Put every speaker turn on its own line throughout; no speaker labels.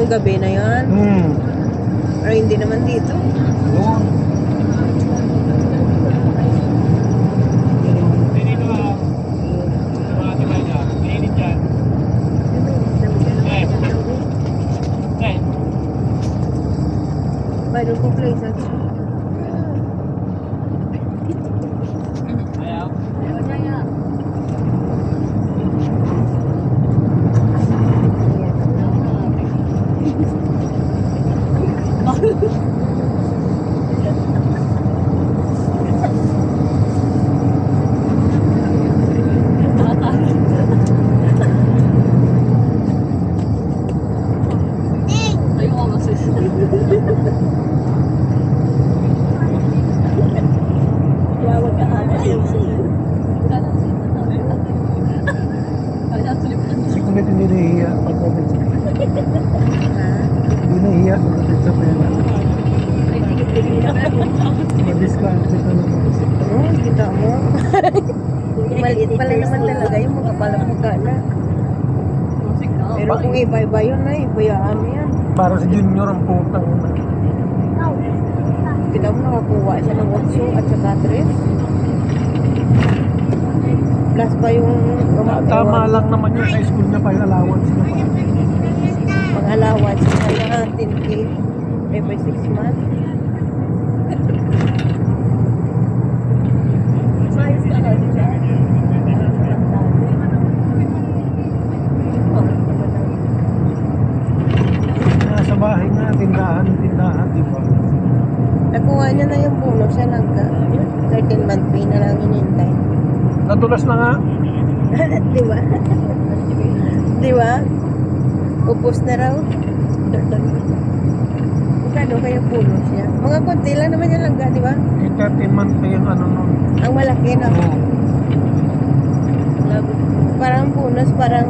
Yung gabi na yan. Pero hindi naman dito.
Doon.
Mayroon po places.
Si Kulit hindi nahihiya pagdating sa hindi nahihiya pagdating sa pera. Madiskarte ka naman.
Oo, kita mo. Maliit pala naman talaga yung mga palamukha na. Pero kung iba-iba yun na, ibayaan mo yan.
Para si Junior ang putang.
Kita mo nakakuha siya ng 8 at saka 3. Plus pa yung
Tama lang naman yun sa school niya pa yung allowance niya pa.
pang allowance na 10K every 6 months.
Sa bahay na, tindahan, di ba?
Nakuha niya na yung bonus siya ng 13-month pay na lang inintay.
Natulas na nga.
Di ba? Di ba? Upos na raw. Magkano kaya bonus niya? Mga konti lang naman yung langga, di ba?
13 month pa yung ano nun.
Ang malaki na. Parang bonus, parang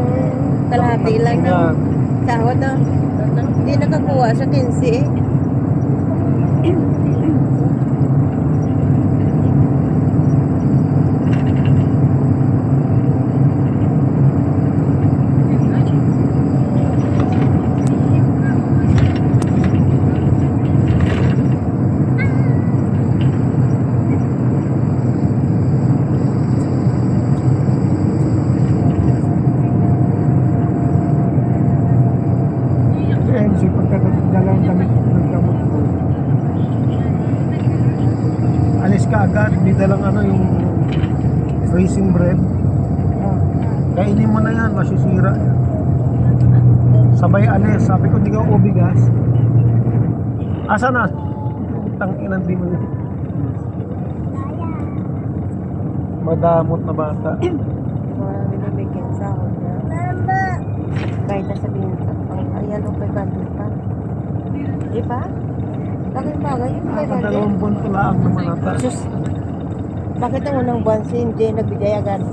kalahati lang ng sahod na. Hindi nakakuha sa 15 eh.
Si pagkadalang damit ng gamot ko. Alis ka agad, di dalang ano yung raisin bread. Kainin mo na yan, masisira. Sabay alis, sabi ko di ka ubigas. Asa na? Tangkinan di mo yun. Madamot na bata.
Marami na bigyan sahod na. Kahit na sabihin ka, ayan o 500 pa. Di ba? Bakit bagay yung 500?
Dalawang buwan ko lang naman ata.
Sus, bakit ang unang buwan si MJ nagbigay agad?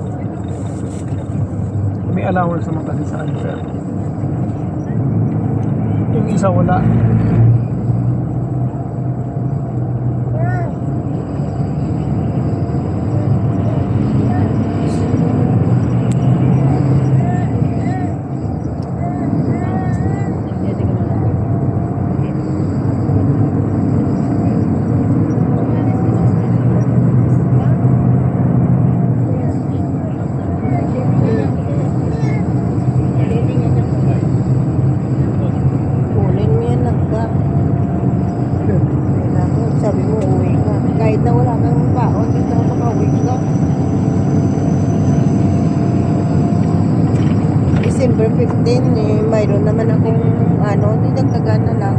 May allowance naman kasi sa answer. Yung isa wala.
Kunin mo yan lang ka. Sabi mo uwi ka. Kahit na wala kang baon, dito ka makauwi ka. December 15, eh, mayroon naman akong didagdagan na lang.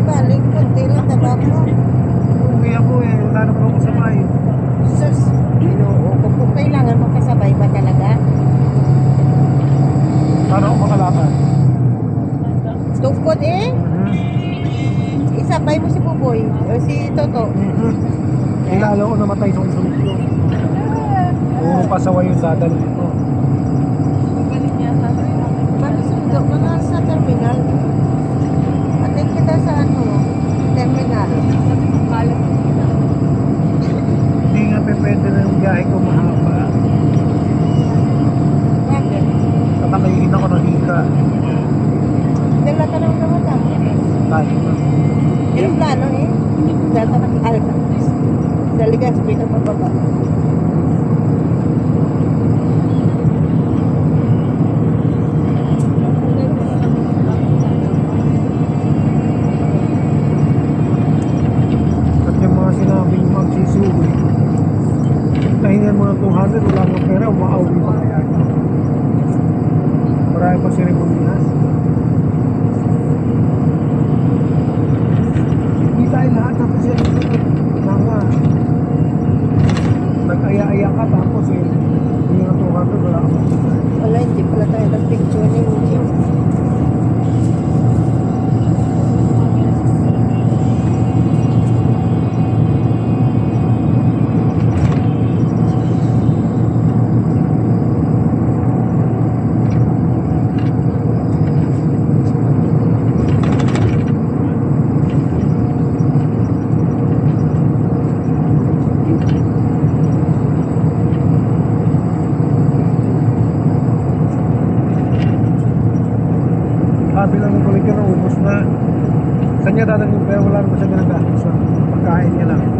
Balik, konti lang na lang mo.
Uwi ako eh, wala naman ako sabay.
Sus, ginoo ko. Kung kailangan mo kasabay ba talaga?
Para ako makalakad.
Tukod eh. Isabay mo si Buboy o si Toto.
Kilala ko namatay sa insulisyon. Puro pasaway yung dadalo nito.
Malusundo ka nga sa terminal. Atin kita sa terminal.
Hindi nga pwede na yung biyahe ko mahaba.
Bakit?
Katakayin ako ng
Ay, sa Legazpi na pababa.
At yung mga sinabing magsisuwi, nahingan mo ng 200, wala kang pera, umaawi pa kaya. Marami pa seremonyas. Hindi tayo lahat tapos yan. Mga nag-aya-aya ka tapos hindi nga 200, wala ka.
Wala, hindi pala tayo nag-picture ni Uji. Sabi lang yung kulit yun, ubos na. Saan niya dadalhin yung pera? Wala naman siya ginagastos sa pagkain niya lang.